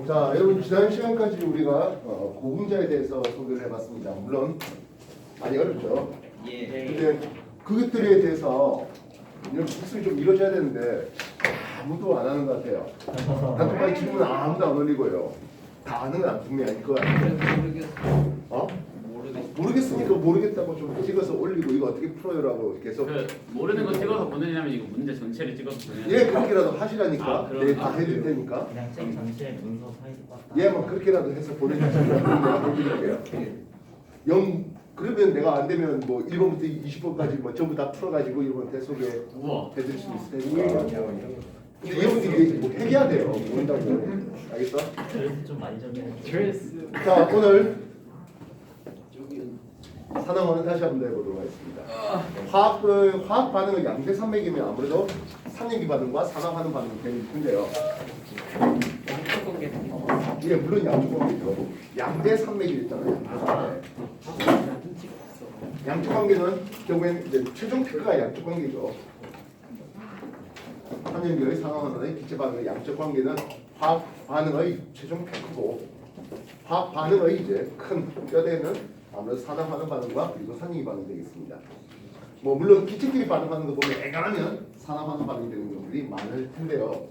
자, 여러분 지난 시간까지 우리가 고분자에 대해서 소개를 해봤습니다. 물론 많이 어렵죠. 근데 그것들에 대해서 이런 복습이 좀 이루어져야 되는데 아무도 안 하는 것 같아요. 단톡방에 질문 아무도 안 올리고요. 다 아는 건 분명히 아닐 것 같아요. 모르겠으니까 모르겠다고 좀 찍어서 올리고 이거 어떻게 풀어요라고 계속. 모르는 거 찍어서 보내냐면 이거 문제 전체를 찍어서 보내냐. 예, 그렇게라도 하시라니까. 네, 다 해줄 테니까. 그냥 책 전체 문서 사이즈 봤다. 예, 뭐 그렇게라도 해서 보내주시면 내가 해드릴게요. 그러면 내가 안 되면 뭐 1번부터 20번까지 뭐 전부 다 풀어가지고 1번 소개해드릴 수 있을 테니까. 근데 여러분들이 뭐 해야 돼요. 모른다고. 알겠어? 드레스 좀 많이 정리해. 자, 오늘 산화원은 다시 한번 더 해보도록 하겠습니다. 화학 반응은 양대 산맥이면 아무래도 산염기 반응과 산화하는 반응이 되게 큰데요. 예, 물론 양쪽 관계죠. 양대 산맥이 있잖아요. 양쪽 관계는 결국엔 이제 최종 피크가 양쪽 관계죠. 산염기의 산화하는 기체 반응의 양쪽 관계는 화학 반응의 최종 피크고 화학 반응의 이제 큰 뼈대는 아무래도 산화하는 반응과 그리고 산염기 반응이 되겠습니다. 뭐 물론 기체끼리 반응하는 거 보면 애간하면 산화하는 반응이 되는 경우들이 많을 텐데요.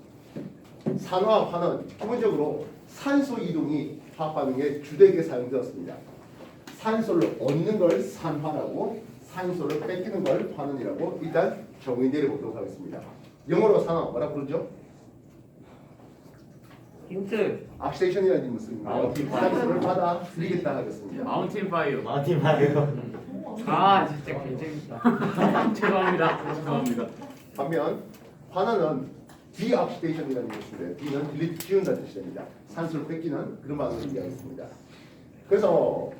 산화화는 기본적으로 산소 이동이 화학 반응에 주되게 사용되었습니다. 산소를 얻는 걸 산화라고, 산소를 뺏기는 걸 환원이라고 일단 정의 내려보도록 하겠습니다. 영어로 산화 뭐라 부르죠? 힌트. 악시테이션이라는 뜻을 씁니다. 산소를 받아 들이겠다 하겠습니다. 마운틴 파이어. 마티 마요. 아 진짜 개재밌다. 죄송합니다. 반면 환원은 디악시테이션이라는 뜻인데 D는 딜리트 지운다는 뜻이 됩니다. 산소를 뺏기는 그런 반응을 이야기했습니다. 그래서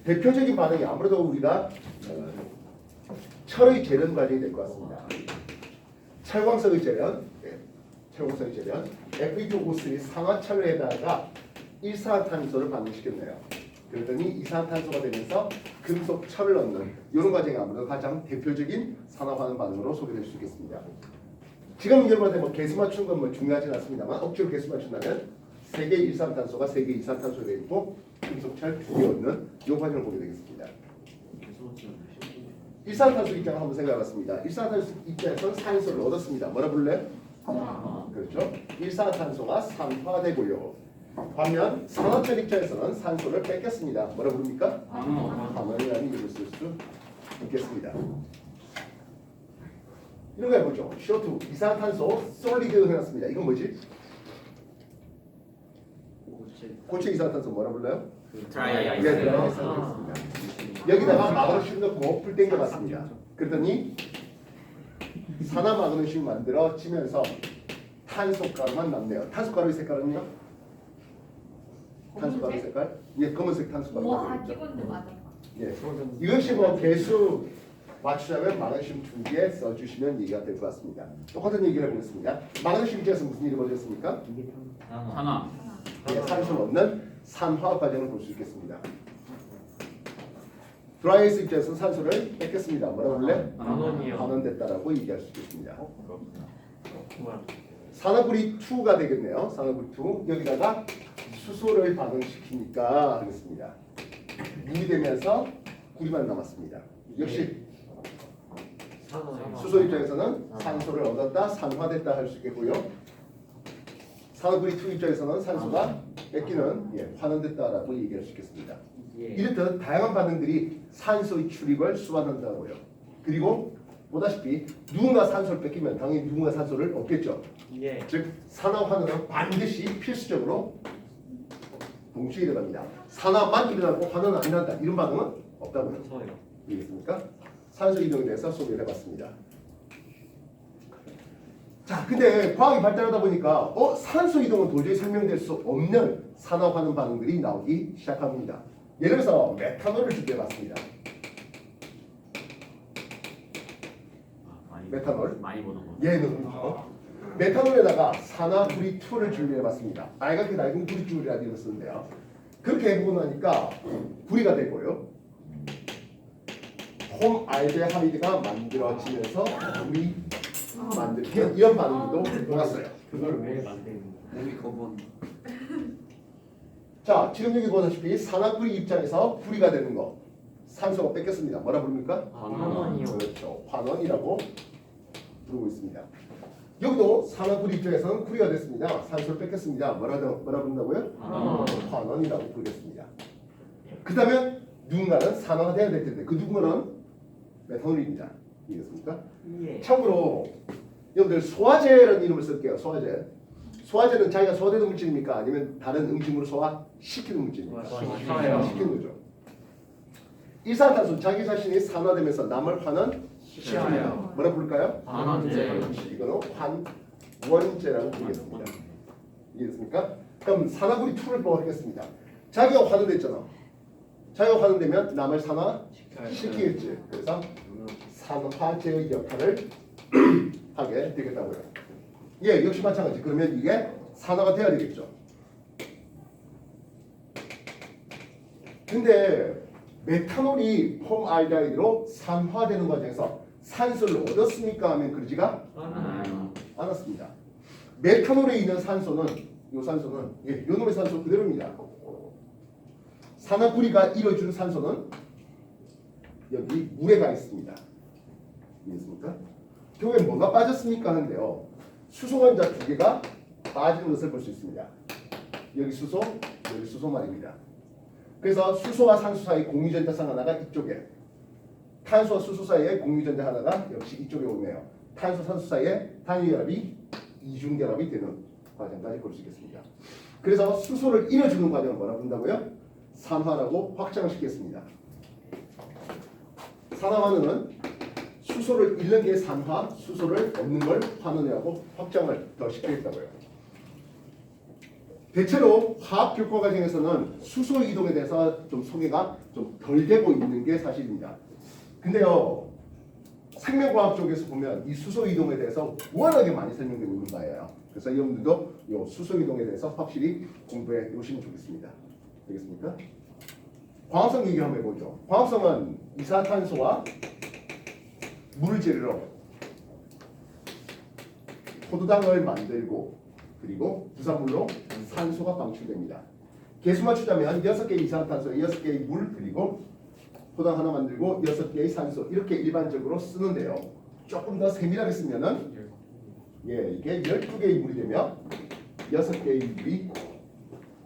대표적인 반응이 아무래도 우리가 철의 재련 과정이 될 것 같습니다. 철광석의 재련, 철광석의 재련, Fe2O3 산화철에다가 일산화탄소를 반응시켰네요. 그랬더니 이산화탄소가 되면서 금속 철을 얻는 이런 과정이 아무래도 가장 대표적인 산화하는 반응으로 소개될 수 있겠습니다. 지금 여러분한테 뭐 개수 맞추는 건 뭐 중요하진 않습니다만 억지로 개수 맞춘다면 3개 일산탄소가 3개 이산탄소가 되어 있고 금속철 2개 얻는 이 과정을 보게 되겠습니다. 일산탄소 입장을 한번 생각해봤습니다. 일산탄소 입장에서는 산소를 얻었습니다. 뭐라 불러요? 그렇죠. 일산화탄소가 산화되고요. 반면 산화철 입장에서는 산소를 뺏겼습니다. 뭐라 부릅니까? 환원이라는 이름을 쓸 수 있겠습니다. 이런 거 해보죠. CO2 이산화탄소 솔리드 해놨습니다. 이건 뭐지? 고체 이산화탄소 뭐라 불러요? 드라이 네, 아이스. 드라이 아이스 하겠습니다. 여기다가 마그네슘 넣고 불 땡겨봤습니다. 그랬더니 산화 마그네슘 만들어지면서 탄소가루만 남네요. 탄소가루의 색깔은요? 탄소가루 색깔? 예, 검은색 탄소가루가 와, 되겠죠. 기본도 맞아. 예, 이것이 뭐 개수 맞추자면 마그네슘 2개 써주시면 얘기가 될 것 같습니다. 똑같은 얘기를 해보겠습니다. 마그네슘 입장에서 무슨 일이 벌어졌습니까? 하나. 예, 산소를 얻는 산화 과정을 볼 수 있겠습니다. 드라이아이스 입장에서 산소를 뺏겼습니다. 뭐라고 볼래? 환원이요. 환원됐다라고 얘기할 수 있겠습니다. 산화구리 2가 되겠네요. 산화구리 2 여기다가 수소를 반응시키니까 하겠습니다. 물이 되면서 구리만 남았습니다. 역시 수소 입장에서는 산소를 얻었다, 산화됐다 할 수 있겠고요. 산화구리 2 입장에서는 산소가 뺏기는 환원됐다라고 얘기할 수 있겠습니다. 이렇듯 다양한 반응들이 산소의 출입을 수반한다고요. 그리고 보다시피 누군가 산소를 뺏기면 당연히 누군가 산소를 얻겠죠. 즉 산화환원은 반드시 필수적으로 동시에 일어납니다. 산화만 일어나고 환원은 안 일어난다. 이런 반응은 없다고요. 이해했습니까? 산소 이동에 대해서 소개를 해봤습니다. 자, 근데 과학이 발달하다 보니까 산소 이동은 도저히 설명될 수 없는 산화환원 반응들이 나오기 시작합니다. 예를 들어서 메탄올을 준비해봤습니다. 메탄올 많이 보는 거. 얘는 메탄올에다가 산화구리 2를 준비해봤습니다. 빨갛게 낡은 구리줄이라는 이름을 쓰는데요. 그렇게 해보고 나니까 구리가 되고요. 홈알데하이드가 만들어지면서 구리 만들기 이런 반응도 나왔어요. 그걸 왜 만드는 거야? 5번. 자, 지금 여기 보다시피 산화구리 입장에서 구리가 되는 거 산소가 뺏겼습니다. 뭐라 부릅니까? 환원이요. 그렇죠. 환원이라고 부르고 있습니다. 여기도 산화구리 입장에서는 구리가 됐습니다. 산소를 뺏겼습니다. 뭐라 부른다고요? 환원. 환원이라고 부르겠습니다. 그 다음에 누군가는 산화가 돼야 될 텐데 그 누군가는 메탄올입니다. 이해됐습니까? 예. 참고로 여러분들 소화제라는 이름을 쓸게요. 소화제. 소화제는 자기가 소화되는 물질입니까? 아니면 다른 음식물을 소화시키는 물질입니까? 소화요. 시키는 거죠. 일산화탄소 자기 자신이 산화되면서 남을 화는 시켜요. 뭐라 부를까요? 환원제. 이거는 환원제라고 부르겠습니다. 이해됐습니까? 그럼 산화구리 2를 보겠습니다. 자기가 환원됐잖아. 자기가 환원되면 남을 산화시키겠지. 그래서 산화제의 역할을 하게 되겠다고요. 예, 역시 마찬가지. 그러면 이게 산화가 돼야 되겠죠. 근데 메탄올이 폼알데하이드로 산화되는 과정에서 산소를 얻었습니까? 하면 그러지가 않았습니다. 메탄올에 있는 산소는 이 산소는 이 놈의 산소 그대로입니다. 산화구리가 이뤄준 산소는 여기 물에 가 있습니다. 이해했습니까? 결국에 뭐가 빠졌습니까? 하는데요. 수소 원자 2개가 빠지는 것을 볼 수 있습니다. 여기 수소, 여기 수소 말입니다. 그래서 수소와 산소 사이 공유전자상 하나가 이쪽에, 탄소와 수소 사이에 공유전자 하나가 역시 이쪽에 오네요. 탄소, 산소 사이에 단위결합이 이중결합이 되는 과정까지 볼 수 있겠습니다. 그래서 수소를 잃어주는 과정을 뭐라 부른다고요? 산화라고 확장을 시켰습니다. 산화환원은 수소를 잃는 게 산화, 수소를 얻는 걸 환원이라고 확장을 더 시키겠다고요. 대체로 화학 교과 과정에서는 수소 이동에 대해서 좀 소개가 좀 덜 되고 있는 게 사실입니다. 근데요, 생명과학 쪽에서 보면 이 수소 이동에 대해서 워낙에 많이 설명되고 있는 바예요. 그래서 여러분들도 이 수소 이동에 대해서 확실히 공부해 놓으시면 좋겠습니다. 되겠습니까? 광합성 얘기 한번 해보죠. 광합성은 이산탄소와 물을 재료로 포도당을 만들고 그리고 부산물로 산소가 방출됩니다. 개수 맞추자면 6개의 이산탄소, 6개의 물 그리고 포도당 하나 만들고 6개의 산소 이렇게 일반적으로 쓰는데요. 조금 더 세밀하게 쓰면은 이게 12개의 물이 되면 6개의 물이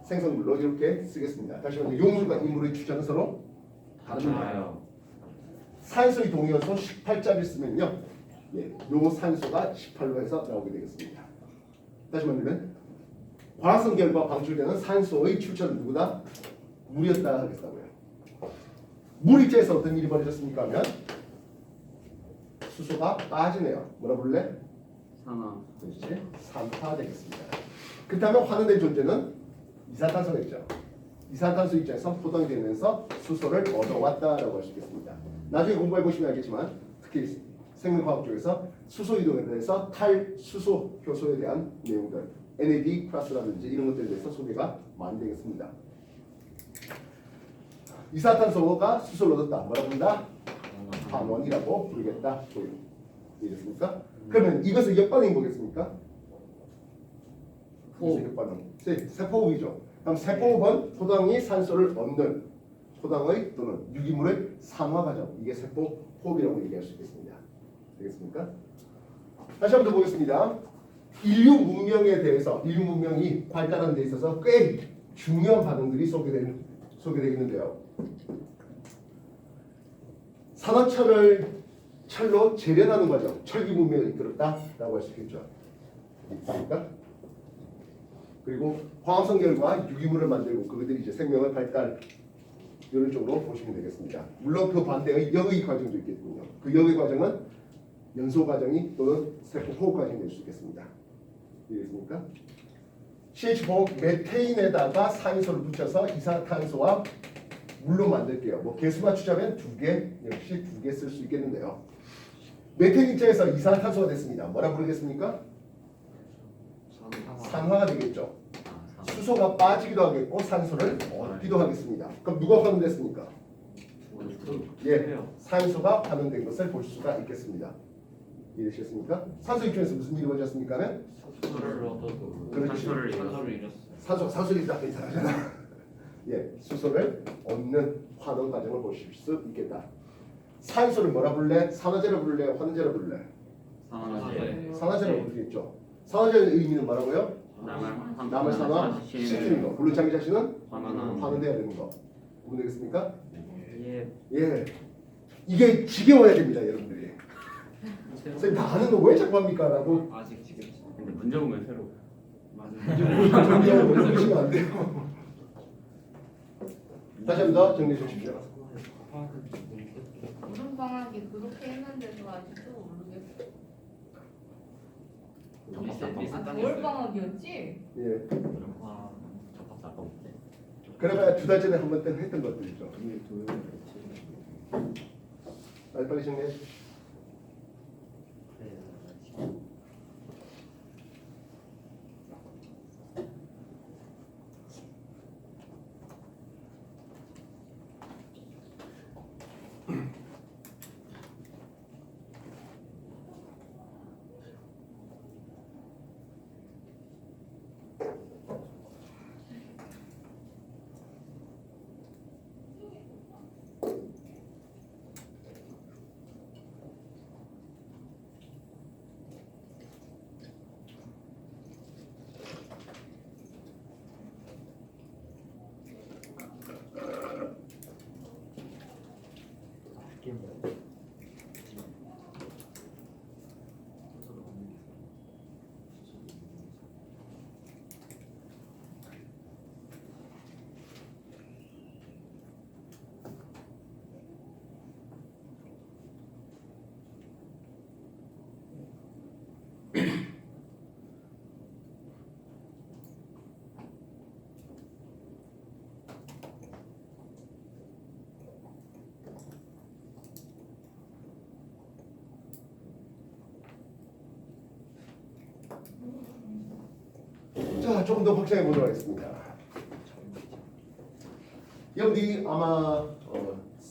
생성물로 이렇게 쓰겠습니다. 다시 말해 용물과 인물의 주자는 서로 다릅니다. 산소의 동위원소 18짜리 쓰면요. 요 산소가 18로 해서 나오게 되겠습니다. 다시 말하면 과학성 결과 방출되는 산소의 출처는 누구다? 물이었다 하겠다고요. 물 입자에서 어떤 일이 벌어졌습니까? 하면 수소가 빠지네요. 뭐라 부를래? 산화. 그렇지? 산화 되겠습니다. 그 다음에 환원된 존재는 이산탄소가 있죠. 이산탄소 입장에서 포동이 되면서 수소를 얻어왔다라고 할 수 있겠습니다. 나중에 공부해 보시면 알겠지만 특히 생명과학 쪽에서 수소 이동에 대해서 탈수소 효소에 대한 내용들 NAD 플러스라든지 이런 것들에 대해서 소개가 많이 되겠습니다. 이산탄소가 수소를 얻었다. 뭐라 부른다? 환원이라고 부르겠다. 이해됐습니까? 그러면 이것을 역반응이 뭐겠습니까? 호흡 역반응. 세포호흡이죠. 그럼 세포호흡은 포당이 산소를 얻는 포당의 또는 유기물의 산화 과정. 이게 세포호흡이라고 얘기할 수 있겠습니다. 되겠습니까? 다시 한번 더 보겠습니다. 인류 문명에 대해서 인류 문명이 발달하는 데 있어서 꽤 중요한 반응들이 소개되어 있는데요. 산화철로 재련하는 과정, 철기 문명을 이끌었다라고 할 수 있겠죠. 있습니까? 그리고 화학성 결과 유기물을 만들고 그것들이 이제 생명의 발달 이런 쪽으로 보시면 되겠습니다. 물론 그 반대의 역의 과정도 있겠군요. 그 역의 과정은 연소 과정이 또는 세포 호흡 과정이 될 수 있겠습니다. 이해됐습니까? CH4 메테인에다가 산소를 붙여서 이산탄소와 물로 만들게요. 뭐 개수 맞추자면 2개, 역시 2개 쓸 수 있겠는데요. 메테인 입장에서 이산탄소가 됐습니다. 뭐라 부르겠습니까? 산화가 되겠죠. 수소가 빠지기도 하겠고 산소를 얻기도 하겠습니다. 그럼 누가 환원됐습니까? 산소가 환원된 것을 볼 수가 있겠습니다. 이해되셨습니까? 산소 입장에서 무슨 일이 벌어졌습니까? 수소를 얻어도 그렇지. 산소를 산소를 잃었어요. 산소리 딱 이상하잖아. 예, 수소를 얻는 환원 과정을 보실 수 있겠다. 산소를 뭐라 부를래? 산화제로 부를래? 환원제로 부를래? 산화제 산화제로 부르겠죠. 산화제의 의미는 뭐라고요? 남을 산화시키는 거. 물론 자기 자신은 환원돼야 되는 거. 이해되겠습니까? 예. 예, 이게 지겨워야 됩니다, 여러분들이. 선생님 다 아는 거 왜 자꾸 합니까? 라고 아직 지금 근데 문제 보면 새로 맞아요. 정리하고 보시면 안 돼요. 다시 한 번 더 정리해 주십시오. 무슨 방학이 그렇게 했는데도 아직도 모르겠어. 아, 겨울 방학이었지? 예, 와, 접합사 아까 못해. 그래봐야 2달 전에 한 번 했던 것들이죠. 빨리 정리해 주십시오. 자, 조금 더 확장해 보도록 하겠습니다. 여러분들이 아마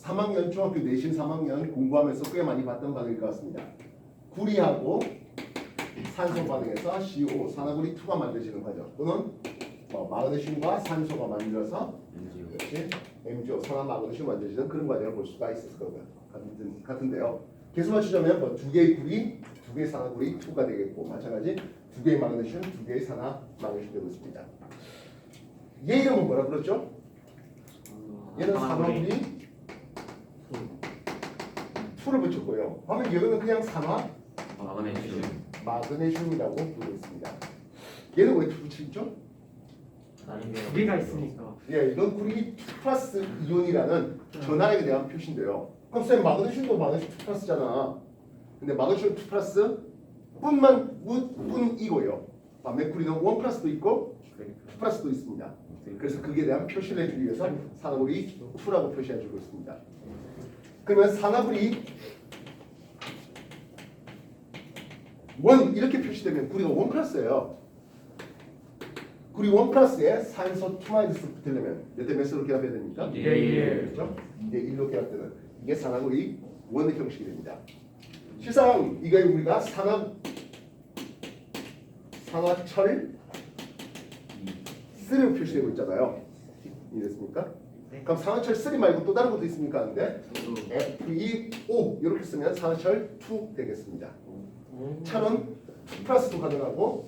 3학년 중학교 내신 3학년 공부하면서 꽤 많이 봤던 반응일 것 같습니다. 구리하고 산소 반응에서 CO, 산화구리2가 만들어지는 과정 또는 마그네슘과 산소가 만들어서 역시 MgO, 산화마그네슘 만들어지는 그런 과정을 볼 수가 있었을 것 같은데요. 계속 맞추자면 2개의 구리, 2개의 산화구리2가 되겠고 마찬가지 2개의 마그네슘, 2개의 산화마그네슘 되고 있습니다. 얘 이름은 뭐라 불렀죠? 얘는 산화구리 2를 붙였고요. 하면 얘는 그냥 산화 마그네슘이라고 부르고 있습니다. 얘는 왜 2 붙였죠? 우리가 있으니까. 예, 이건 구리 2 플러스 이온이라는 전하액에 대한 표시인데요. 그럼 쌤 마그네슘도 마그네슘 2 플러스잖아. 근데 마그네슘 2 플러스 뿐이고요. 메쿠리는 1 플러스도 있고 2 플러스도 있습니다. 그래서 그에 대한 표시를 해주기 위해서 산화구리 2라고 표시해주고 있습니다. 그러면 산화구리 1 이렇게 표시되면 구리가 1 플러스예요. 구리 1 플러스에 산소 2 마이너스 붙으려면 몇 대 몇으로 결합해야 됩니까? 그렇죠? 2대 1로 결합되는 이게 산화구리 1의 형식이 됩니다. 실상 이거에 우리가 산화철 3로 표시되고 있잖아요. 이해됐습니까? 그럼 산화철 3 말고 또 다른 것도 있습니까? 하는데 FeO 이렇게 쓰면 산화철 2 되겠습니다. 철은 2 플러스도 가능하고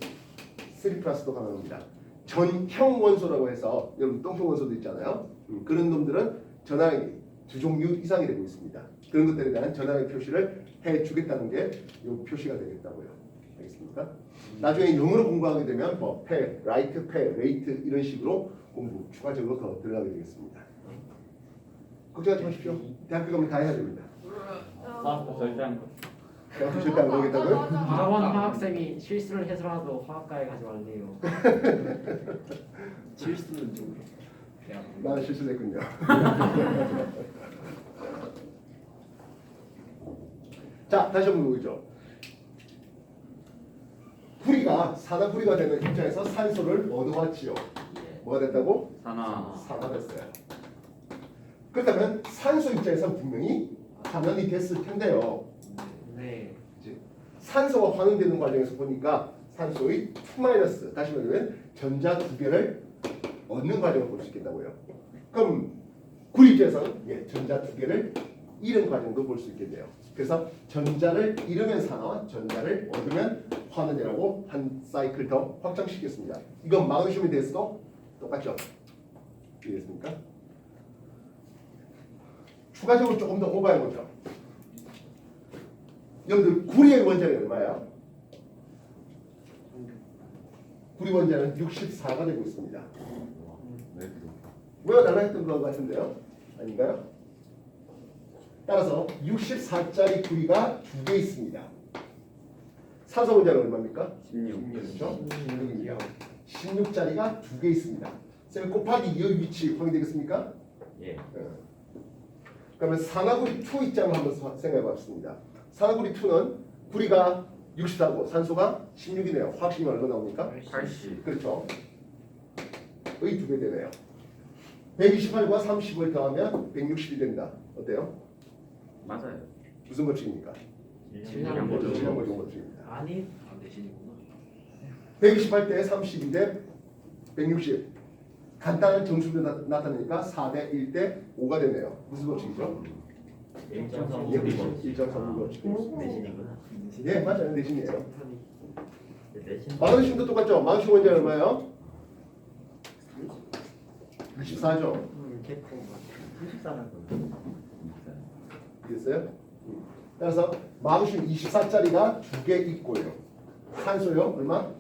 3 플러스도 가능합니다. 전형 원소라고 해서 여러분 똥형 원소도 있잖아요. 그런 놈들은 전하액이 2종류 이상이 되고 있습니다. 그런 것들에 대한 전하액 표시를 해주겠다는 게 이 표시가 되겠다고요. 알겠습니까? 나중에 영어로 공부하게 되면 페, 라이트, 페, 레이트 이런 식으로 공부 추가적으로 더 들어가게 되겠습니다. 걱정하지 마십시오. 대학교 가면 다 해야 됩니다. 절대 안 거. 대학교 절대 안 가겠다고요? 저번 화학쌤이 실수를 해서라도 화학과에 가지 말래요. 실수는 좀 나는 실수했군요. 자, 다시 한번 보죠. 구리가 산화구리가 되는 입장에서 산소를 얻어왔지요. 뭐가 됐다고? 산화됐어요. 그렇다면 산소 입장에서 분명히 환원이 됐을 텐데요. 네. 산소가 환원되는 과정에서 보니까 산소의 2- 다시 말하면 전자 두 개를 얻는 과정을 볼 수 있겠다고요. 그럼 구리 입장에서는 전자 두 개를 잃은 과정도 볼 수 있겠네요. 그래서 전자를 잃으면 산화, 전자를 얻으면 환원이라고 한 사이클 더 확장시켰습니다. 이건 마그네슘에 대해서도 똑같죠? 이해했습니까? 추가적으로 조금 더 오버해보죠. 여러분들 구리의 원자력이 얼마야? 구리 원자는 64가 되고 있습니다. 외워달라 했던 것 같은데요? 아닌가요? 따라서 64짜리 구리가 2개 있습니다. 산소 원자는 얼마입니까? 16. 그렇죠? 16짜리가 2개 있습니다. 셀 곱하기 2의 위치 확인되겠습니까? 예. 그러면 산화구리 2 입장을 한번 생각해 봤습니다. 산화구리 2는 구리가 64고 산소가 16이네요. 화학식이 얼마 나옵니까? 80. 그렇죠. 의 2배 되네요. 128과 30을 더하면 160이 된다. 어때요? 맞아요. 무슨 법칙입니까? 질량 보존. 질량 보존 법칙입니다. 아니 안 되시는구나. 128 대 32 대 160. 간단한 정수로 나타내니까 4대 1 대 5가 되네요. 무슨 법칙이죠? 1.3 1.3 법칙. 내신이구나. 예, 맞아요. 내신이에요. 내신. 마그네슘도 똑같죠? 마그네슘 원자 얼마예요? 24죠. 개코 34는 됐어요? 따라서 마그네슘 24짜리가 2개 있고요. 산소요? 얼마?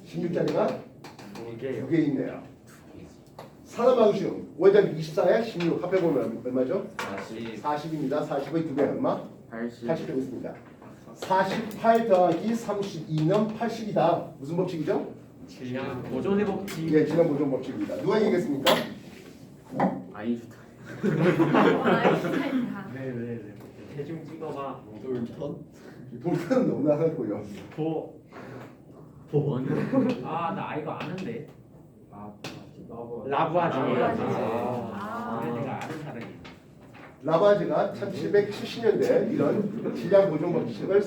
16짜리가 2개 있네요. 산화마그슘 원자력 24에 16 합해보면 얼마죠? 40입니다. 40의 2배 얼마? 80. 80 되고 있습니다. 48 더하기 32는 80이다. 무슨 법칙이죠? 질량 보존의 법칙. 예, 질량 보존 법칙입니다. 누가 얘기했습니까? 아인슈타인. 아이스타인이다. 왜왜 대중 찍어봐. 돌탄은 너무나 하고요. 보. 원. 아나 이거 아는데. 라부. 라부아지. 아. 이거 내가 아는 사람이. 라바즈가 1770년대 이런 질량 보존 법칙을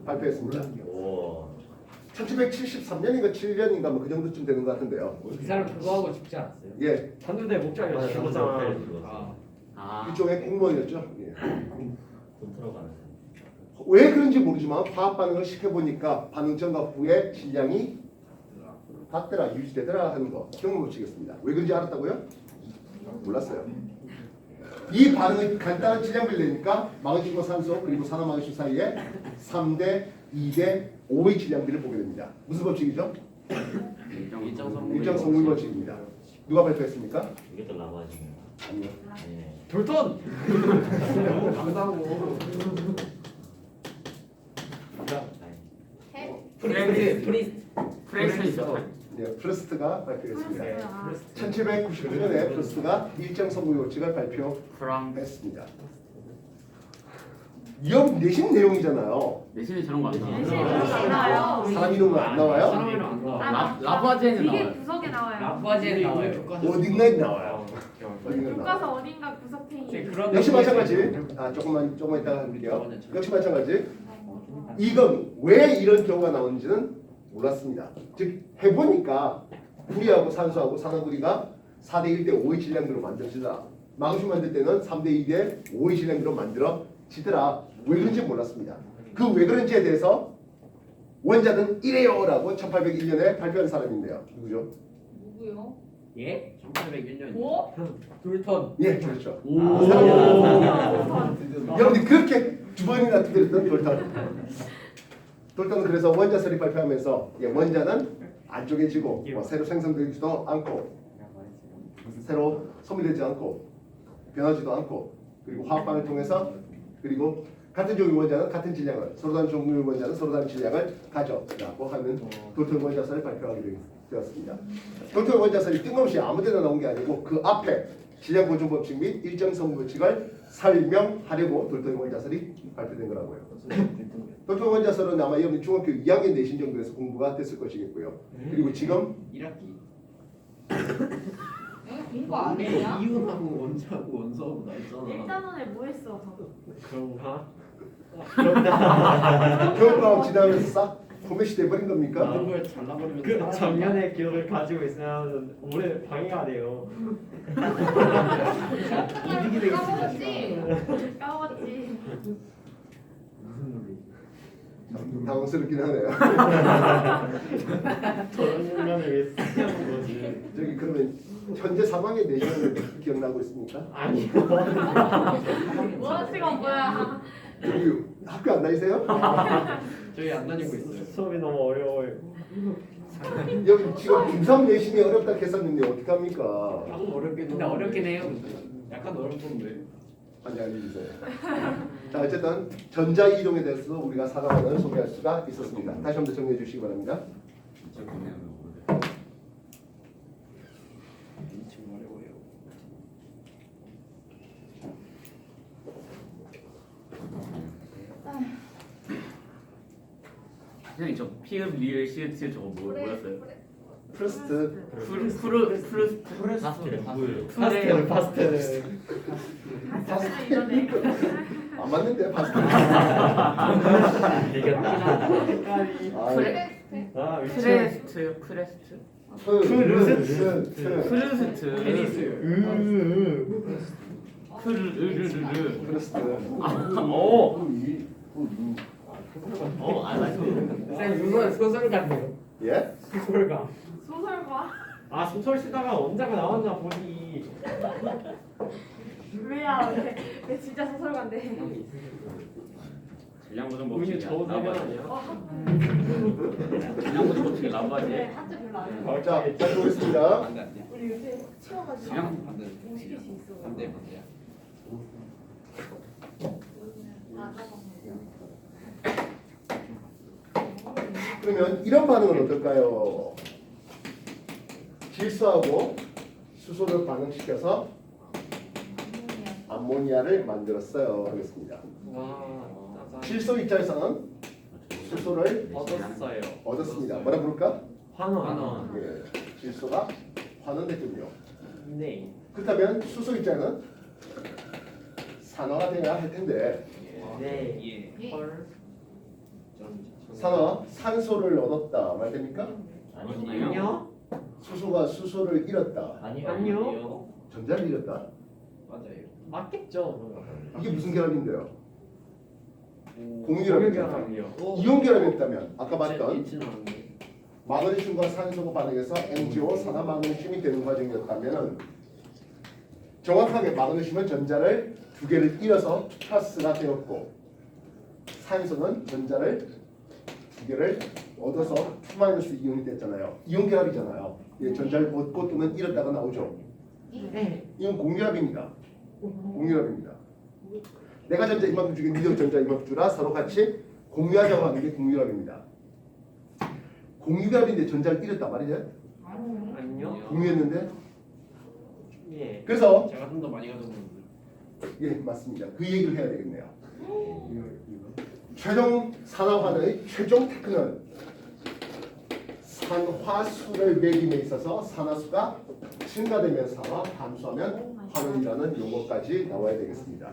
발표했습니다. 오. 1773년인가 7년인가 뭐 그 정도쯤 되는 것 같은데요. 이 사람 그거 하고 죽지 않았어요? 예, 단두대 목장에 맞아, 죽었잖아. 단두대 죽었어. 아. 일종의 공무원이었죠. 예. 돈 들어가는. 왜 그런지 모르지만 화학 반응을 시켜보니까 반응 전과 후에 질량이 같더라, 유지되더라 하는 거 경험을 치겠습니다. 왜 그런지 알았다고요? 몰랐어요. 이 반응을 간단한 질량비를 내니까 마그네슘과 산소 그리고 산화마그네슘 사이에 3대 2대 5의 질량비를 보게 됩니다. 무슨 법칙이죠? 일정 성분 법칙입니다. 누가 발표했습니까? 이게 또 라바지인가? 아니요. 예. 돌턴. 강다고. 프레스 있어. 네, 프르스트가 발표했습니다. 아. 1799년에 프르스트가 일정 성분 법칙을 발표했습니다. 프랑. 이형 내신 내용이잖아요. 내신에 저런 거 안 나와. 내신에 저런 거안 나와요. 사람 이름은 안 나와요? 사람이랑 안 나와. 라부아제는 이게 나와요. 구석에 나와요. 라부아지에 나와요. 어딘가에 나와요. 어딘가에 나와요. 교과서 어딘가 구석탱이. 그런 역시 마찬가지. 아 조금만 이따가 할게요. 역시 마찬가지. 이건 왜 이런 경우가 나오는지는 몰랐습니다. 즉 해보니까 구리하고 산소하고 산화구리가 4대 1대 5의 질량비로 만들어지더라. 마그슘 만들 때는 3대 2대 5의 질량비로 만들어지더라. 왜 그런지 몰랐습니다. 그 왜 그런지에 대해서 원자는 이래요라고 1801년에 발표한 사람이 있네요. 누구죠? 누구요? 예? 1801년. 뭐? 돌턴. 예, 그렇죠. 오. 여러분들이 그렇게 두 번이나 두드렸던 돌턴. 돌턴은 그래서 원자설이 발표하면서 원자는 안 쪼개지고 새로 생성되지도 않고 새로 소멸되지 않고 변하지도 않고 그리고 화학방을 통해서 그리고 같은 종류 원자는 같은 질량을 서로 다른 종류 원자는 서로 다른 질량을 가져라고 하는 돌턴 원자설을 발표하게 되었습니다. 돌턴 원자설이 뜬금없이 아무데나 나온 게 아니고 그 앞에 질량 보존 법칙 및 일정 성분 법칙을 설명하려고 돌턴 원자설이 발표된 거라고요. 돌턴 원자설은 아마 여러분 중학교 2학년 내신 정도에서 공부가 됐을 것이겠고요. 그리고 지금 1학기. 빈거 아니야? 이윤하고 원자하고 원소하고 나 있잖아. 일단원에 뭐 했어? 그런가? 겨울방학 지나면서 싹 포맷이 돼버린 겁니까? 모든 걸 잘라버리면 그 작년의 기억을 가지고 있으면 올해 방해가 돼요. 이득이 되겠습니다. 까먹었지. 까먹었지. 무슨 논리? 당황스럽긴 하네요. 저런 장면을 왜 쓰냐는 거지. 저기 그러면 현재 상황의 내용을 기억나고 있습니까? 아니요. 뭐 시간 뭐야? 여기 학교 안 다니세요? 저희 안 다니고 있어요. 수업이 너무 어려워요. 여기 지금 중3 내신이 어렵다 했었는데 어떡합니까? 조금 어렵긴 근데 어렵긴 해요. 약간 어렵던데. 아니 알려주세요. 자 어쨌든 전자 이동에 대해서 우리가 사과문을 소개할 수가 있었습니다. 다시 한번 정리해 주시기 바랍니다. 진짜 보내면 지금 어려워요. 선생님 저 피읍 리을 시읒 저거 뭐였어요? 프로스트 프루스 파스텔 뭐예요? 파스텔 파스텔. 다시 이러네. 안 맞는데 파스타. 이겼다. 색깔이. 아 위치. 프레스트 프레스트 프루스트 프르르르르 프로스트. 맞네. 쌤 이건 소설 같네요. 예? 소설가. 소설과 아 소설 쓰다가 원자가 나왔나 보니. 왜야? 왜 진짜 소설가인데? 전량고등 운이 법칙이야 좋은 사람 라바지 아니야? 전량고등 법칙이 라바지 네, 한자 별로 안 해. 자 다시 보겠습니다. 안돼 안돼. 우리 요새 치워가지고 그냥 안돼. 못 시킬 수 있어. 안돼 안돼. 그러면 이런 반응은 어떨까요? 질소하고 수소를 반응시켜서 암모니아를 만들었어요. 하겠습니다. 와 짜잔. 질소 입장에서는 수소를 얻었어요. 얻었습니다. 뭐라 부를까? 환원. 예, 질소가 환원됐군요. 네. 그렇다면 수소 입장은 산화가 돼야 할 텐데 네. 예. 헐. 산화 산소를 얻었다 말 됩니까? 아니요. 수소가 수소를 잃었다. 아니요. 전자를 잃었다. 맞아요. 맞겠죠. 이게 무슨 결합인데요? 공유결합입니다. 공유결합이요. 이온 결합이었다면 아까 봤던 있지는 않은데. 마그네슘과 산소가 반응해서 MgO 산화 마그네슘이 되는 과정이었다면 정확하게 마그네슘은 전자를 두 개를 잃어서 플러스가 되었고 산소는 전자를 두 개를 얻어서 2- 이온이 됐잖아요. 이온 결합이잖아요. 예, 전자를 얻고 또는 잃었다가 나오죠. 네. 이건 공유합입니다. 공유합입니다. 내가 전자 이만큼 주게 니도 전자 이만큼 주라 서로 같이 공유하자고 하는 게 공유합입니다. 공유합인데 전자를 잃었단 말이죠. 아니요. 공유했는데 예. 그래서 제가 좀 더 많이 가져오는데. 예 맞습니다. 그 얘기를 해야 되겠네요. 최종 산화환의 최종 테크는 산화수를 매김에 있어서 산화수가 증가되면 산화, 감소하면 환원이라는 용어까지 나와야 되겠습니다.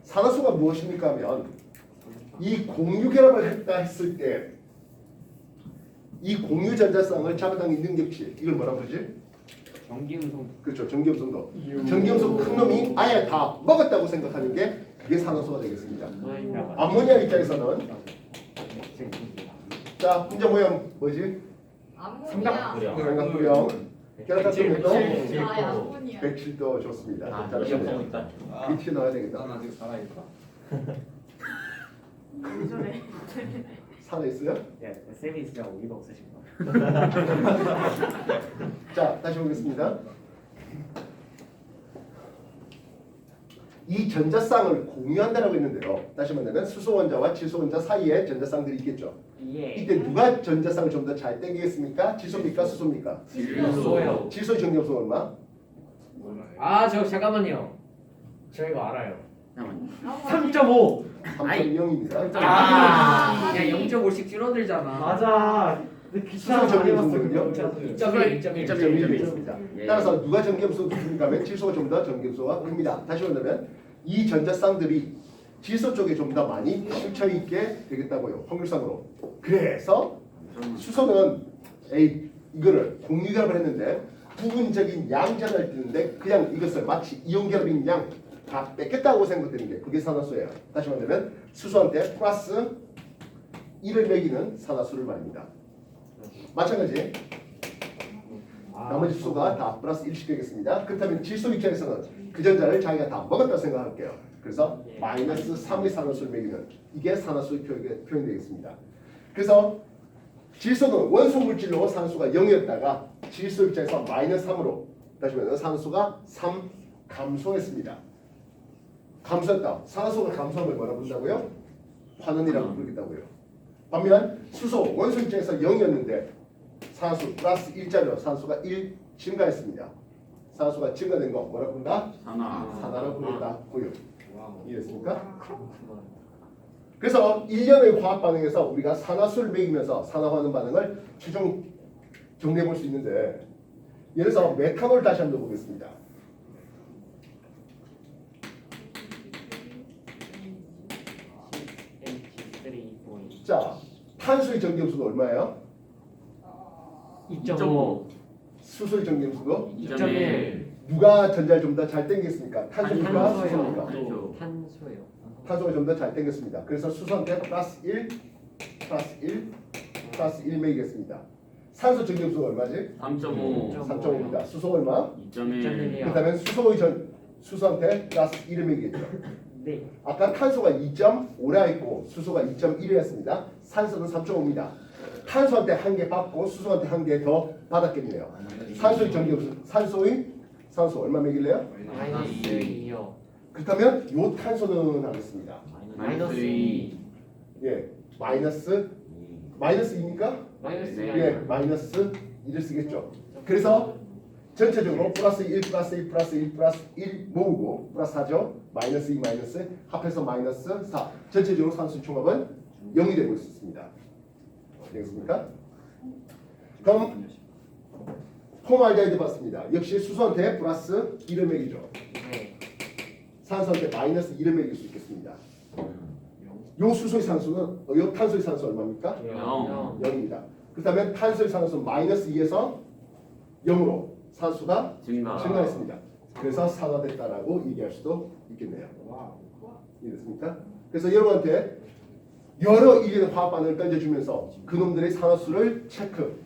산화수가 무엇입니까 하면 이 공유결합을 했다 했을 때 이 공유 전자쌍을 잡아당긴 능력치 이걸 뭐라고 그러지? 전기음성. 그렇죠. 전기음성도. 전기음성 큰 놈이 아예 다 먹었다고 생각하는 게 그게 산화수가 되겠습니다. 암모니아 입장에서는 자 분자 모양 뭐지? 암모니아. 삼각구형 결합각형도 아, 양분이야. 107도 좋습니다. 아, 잘하시네요. 이겼어 있다. 빛이 넣어야 되겠다. 난 아직 살아있다. 왜 저래? 살아있어요? 예, 쌤이 진짜 어이가 없으신 거. 자 다시 보겠습니다. 이 전자쌍을 공유한다라고 했는데요. 다시 말하면 수소 원자와 질소 원자 사이에 전자쌍들이 있겠죠. 예. 이때 누가 전자쌍을 좀 더 잘 땡기겠습니까? 질소입니까? 수소입니까? 질소요. 질소의 전기음성 얼마? 몰라요. 아, 저 잠깐만요. 저 이거 알아요. 잠깐만요 3.5. 3.0입니다. 아, 야 0.5씩 줄어들잖아. 맞아. 근데 수소 귀찮아서 안 해봤어. 전기음수는요? 1.1 되겠습니다. 예. 따라서 누가 전기음수가 크니까 하면 질소가 좀 더 전기음수가 큽니다. 다시 말하면 이 전자쌍들이 질소 쪽에 좀 더 많이 뭉쳐 있게 되겠다고요. 확률상으로. 그래서 수소는 이거를 공유결합을 했는데 부분적인 양전을 뜨는데 그냥 이것을 마치 이온결합인 양 다 뺏겠다고 생각되는 게 그게 산화수예요. 다시 말하면 수소한테 플러스 1을 매기는 산화수를 말입니다. 마찬가지 나머지 수소가 다 플러스 1씩 되겠습니다. 그렇다면 질소 입장에서는 그 전자를 자기가 다 먹었다 생각할게요. 그래서 마이너스 3의 산화수를 매기는 이게 산화수의 표현되겠습니다. 그래서 질소는 원소 물질로 산소가 0이었다가 질소 입장에서 마이너스 3으로 다시 말하면 산소가 3 감소했습니다. 감소했다. 산소가 감소하면 뭐라 부른다고요? 환원이라고 부르겠다고요. 반면 수소 원소 입장에서 0이었는데 산소 플러스 1짜리로 산소가 1 증가했습니다. 산소가 증가된 거 뭐라 부른다? 산화라고 부른다고요. 이해됐습니까? 그래서 1년의 화학 반응에서 우리가 산화수를 매기면서 산화하는 반응을 최종 정리해 볼 수 있는데 예를 들어서 메탄올 다시 한번 보겠습니다. 자, 탄수의 전기음수도 얼마예요? 2.5 수소의 전기음수도 2.1 누가 전자를 좀 더 잘 당겼습니까? 탄소입니까? 탄소예요. 수소입니까? 탄소예요. 탄소가 좀 더 잘 당겼습니다. 그래서 수소한테 플러스 1, 플러스 1, 플러스 1 매기겠습니다. 산소 전기음수가 얼마지? 3.5 3.5입니다. 수소 얼마? 2.1 그렇다면 수소한테 플러스 1을 매기겠죠. 네. 아까 탄소가 2.5라 했고 수소가 2.1이었습니다. 산소는 3.5입니다. 탄소한테 한 개 받고 수소한테 한 개 더 받았겠네요. 산소의 전기음수, 산소 얼마 매길래요? 마이너스 2요. 그렇다면 요 탄소는 하겠습니다. 마이너스 2. 예, 마이너스 2입니까? 마이너스 네. 2. 예, 마이너스 1을 쓰겠죠. 그래서 전체적으로 플러스 1, 플러스 1, 플러스 1, 플러스 1 모으고 플러스 4죠. 마이너스 2, 마이너스 합해서 마이너스 4. 전체적으로 산수 총합은 0이 되고 있습니다. 되겠습니까? 그럼 포말데이드 봤습니다. 역시 수소한테 플러스 1을 매기죠. 네. 산소한테 마이너스 1을 매길 수 있겠습니다. 요 수소의 산소는 요 탄소의 산소 얼마입니까? 0 0입니다. 그렇다면 탄소의 산소는 마이너스 2에서 0으로 산소가 증가했습니다. 그래서 산화됐다라고 얘기할 수도 있겠네요. 이해됐습니까? 그래서 여러분한테 여러 일련의 화학 반응을 던져주면서 그놈들의 산화수를 체크.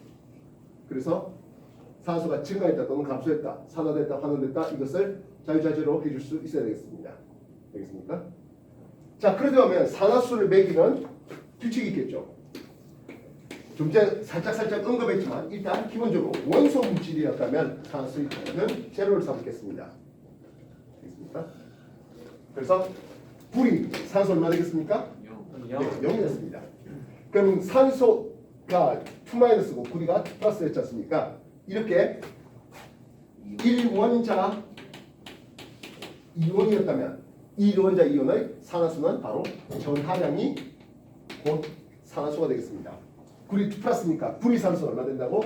그래서 산소가 증가했다 또는 감소했다, 산화됐다, 환원됐다 이것을 자유자재로 해줄 수 있어야 되겠습니다. 되겠습니까? 자, 그러면 산화수를 매기는 규칙이 있겠죠. 좀 전에 살짝 언급했지만 일단 기본적으로 원소 물질이었다면 산화수의 종류는 제로를 삼겠습니다. 되겠습니까? 그래서 불이 산소 얼마 되겠습니까? 0이 됐습니다. 그럼 산소가 2-고 구리가 2+였지 않습니까? 이렇게 1원자 2원이었다면 1원자 2원의 산화수는 바로 전하량이 곧 산화수가 되겠습니다. 구리 2+니까 구리 산소 얼마 된다고?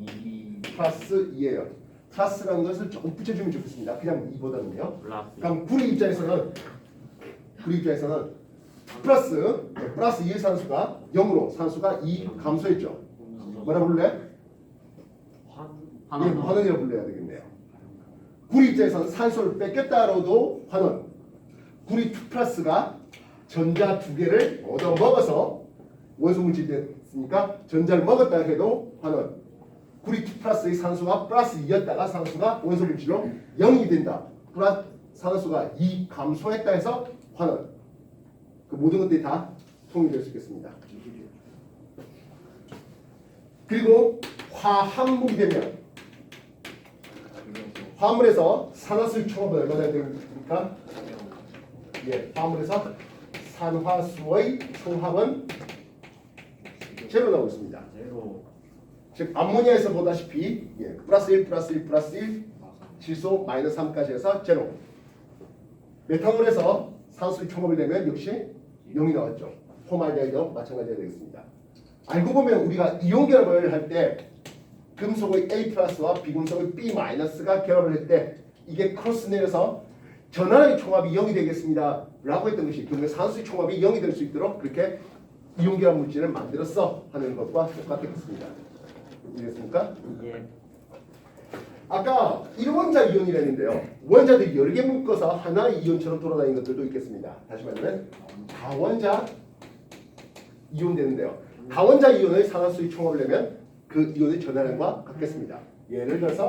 2+, 2예요. 플러스라는 것을 조금 붙여주면 좋겠습니다. 그냥 2보다는요. 그럼 구리 입장에서는 플러스 2의 산수가 0으로 산수가 2 감소했죠. 뭐라 부를래? 환원이라고 불러야 되겠네요. 구리 입장에서는 산소를 뺏겼다로도 환원. 구리 2+가 전자 2개를 얻어 먹어서 원소 물질이 됐으니까 전자를 먹었다 해도 환원. 구리 2+의 산소가 플러스 2였다가 산소가 원소 물질로 0이 된다. 플러스 산소가 2 감소했다 해서 환원. 그 모든 것들이 다 통일될 수 있겠습니다. 그리고 화합물이 되면 화합물에서 산화수의 총합은 얼마나 됩니까? 예, 화합물에서 산화수의 총합은 제로 나오고 있습니다. 즉 암모니아에서 보다시피 예, 플러스 1, 플러스 1, 플러스 1 질소 마이너스 3까지 해서 제로. 메탄올에서 산수의 총합이 되면 역시 0이 나왔죠. 포말데이드도 마찬가지가 되겠습니다. 알고 보면 우리가 이온 결합을 할 때 금속의 A 플러스와 비금속의 B 마이너스가 결합을 할 때 이게 크로스 내려서 전하의 총합이 0이 되겠습니다 라고 했던 것이 결국에 산수의 총합이 0이 될 수 있도록 그렇게 이온 결합 물질을 만들었어 하는 것과 똑같겠습니다. 이해됐습니까? 예. 아까 1원자 이온이라는데요. 원자들이 여러 개 묶어서 하나의 이온처럼 돌아다니는 것들도 있겠습니다. 다시 말하면 다원자 이온 되는데요. 다원자 이온의 산화수의 총합을 내면 그 이온의 전하량과 같겠습니다. 예를 들어서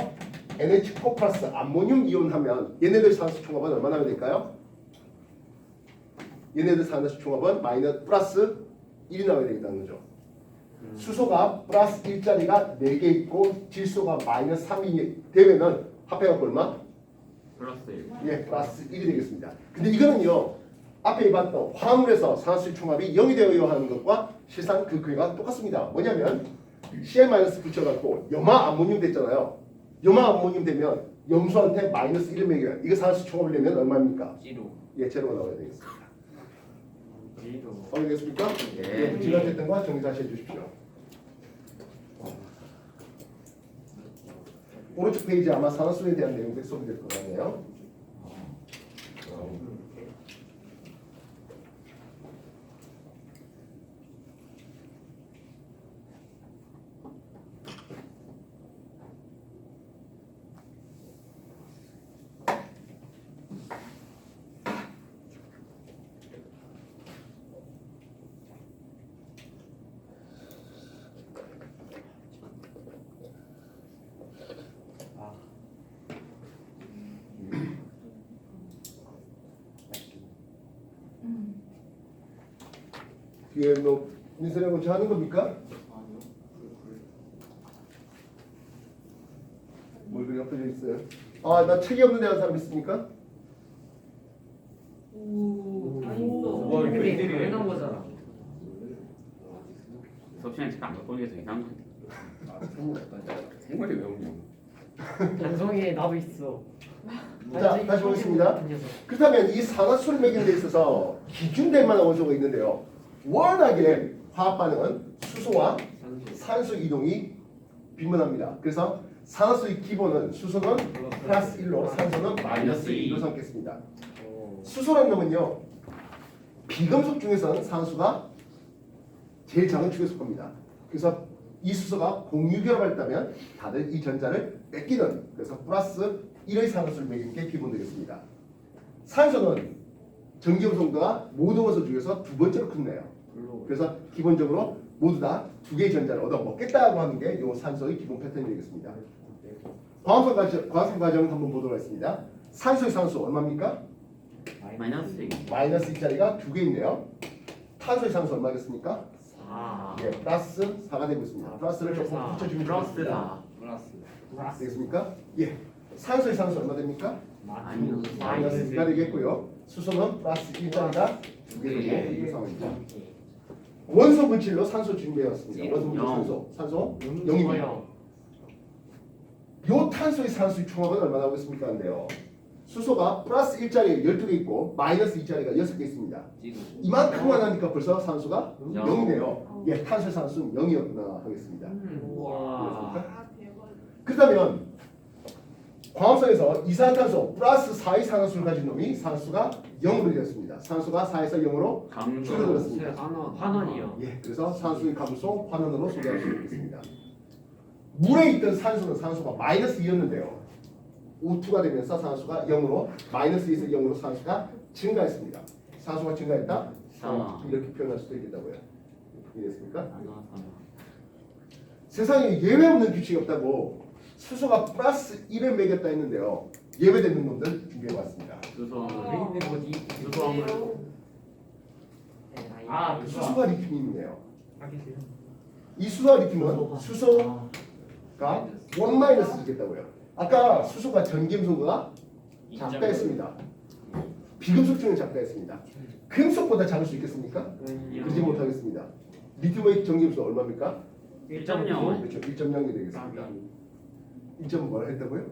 NH4 플러스 암모늄 이온 하면 얘네들 산화수 총합은 얼마나 하면 될까요? 얘네들 산화수 총합은 마이너스 플러스 1이 나와야 되겠다는 거죠. 수소가 플러스 1짜리가 4개 있고 질소가 마이너스 3이 되면은 합해갖고 얼마? 플러스 1. 예, 플러스 1이 되겠습니다. 근데 이거는요, 앞에 봤던 화합물에서 산화수의 총합이 0이 되어야 하는 것과 실상 그 괴가 똑같습니다. 뭐냐면 Cl 마이너스 붙여갖고 염화 암모늄 됐잖아요. 염화 암모늄 되면 염수한테 마이너스 1을 매겨요. 이거 산화수 총합을 내면 얼마입니까? 지루. 예, 제로가 나와야 되겠습니다. 지도. 확인됐습니까? 예. 지각했던 거 정리 다시 해주십시오. 오른쪽 페이지 아마 산화수에 대한 내용들이 소개될 것 같네요. 뒤에 뭐 민선이 먼저 하는 겁니까? 아니요. 뭘 그리 엎어져 있어요? 아, 나 책이 없는데 하는 사람 있습니까? 와, 근데 왜 나온 거잖아. 수업 시간에 책 안 갖고 오는 게 더 이상한 거 같아. 생활이 왜 없냐? 반성에 나도 있어. 자, 다시 보겠습니다. 그렇다면 이 산화수를 매기는 데 있어서 기준될 만한 원소가 있는데요. 워낙에 화학 반응은 수소와 산소 이동이 빈번합니다. 그래서 산화수의 기본은 수소는 플러스 1로 산소는 마이너스 2로 삼겠습니다. 수소라는 놈은요, 비금속 중에서는 산소가 제일 작은 축에 속합니다. 그래서 이 수소가 공유결합했다면 다들 이 전자를 뺏기는, 그래서 플러스 1의 산소를 매기는 게 기본 되겠습니다. 산소는 전기염 성도가 모든 원소 중에서 두 번째로 크네요. 그래서 기본적으로 모두 다 두 개의 전자를 얻어 먹겠다고 하는 게 이 산소의 기본 패턴이 되겠습니다. 과학성 과정 한번 보도록 하겠습니다. 산소의 산소 얼마입니까? 마이너스 2. 마이너스 2짜리가 두 개 있네요. 탄소의 산소 얼마겠습니까? 4. 예, 플러스 4가 되고 있습니다. 플러스를 조금 사. 붙여주면 플러스 좋겠습니다. 4. 플러스. 되겠습니까? 예. 산소의 산소 얼마 됩니까? 마이너스 2가 되겠고요. 수소는 플러스 1짜리가 두 개 되고 있는 상황입니다. 원소 물질로 산소 준비해왔습니다. 원소 물질 영. 산소 0입니다. 요 탄소의 산소의 총합은 얼마 나오겠습니까? 한데요. 수소가 플러스 1짜리 12개 있고 마이너스 2짜리가 6개 있습니다. 지루. 이만큼만 하니까 벌써 산소가 영. 0이네요. 예, 탄소의 산소는 0이었구나 하겠습니다. 우와. 아 대박. 그렇다면 광합성에서 이산화탄소 플러스 4의 산화수를 가진 놈이 산수가 0으로 되었습니다. 산수가 4에서 0으로 강조. 줄어들었습니다. 환원이요. 예, 그래서 산수의 감소 환원으로 소개할 수 있겠습니다. 물에 있던 산소는 산소가 마이너스 2였는데요. O2가 되면서 산소가 0으로 마이너스 2에서 0으로 산소가 증가했습니다. 산소가 증가했다? 이렇게 표현할 수도 있겠다고요. 이해됐습니까? 세상에 예외 없는 규칙이 없다고 수소가 플러스 1을 매겼다 했는데요. 예외되는 놈들 준비해봤습니다. 수소. 있는 거지. 수소함을. 아, 수소가 리튬이네요. 알겠어요. 이 수소와 리튬은 수소가 1-이겠다고요. 아까 수소가 전기금속보다 작다 했습니다. 비금속 중에 작다 했습니다. 금속보다 작을 수 있겠습니까? 그러지 못하겠습니다. 리튬의 전기금속 얼마입니까? 1.0. 그렇죠. 1.0이 되겠습니다. 1.0 뭐라 했다고요?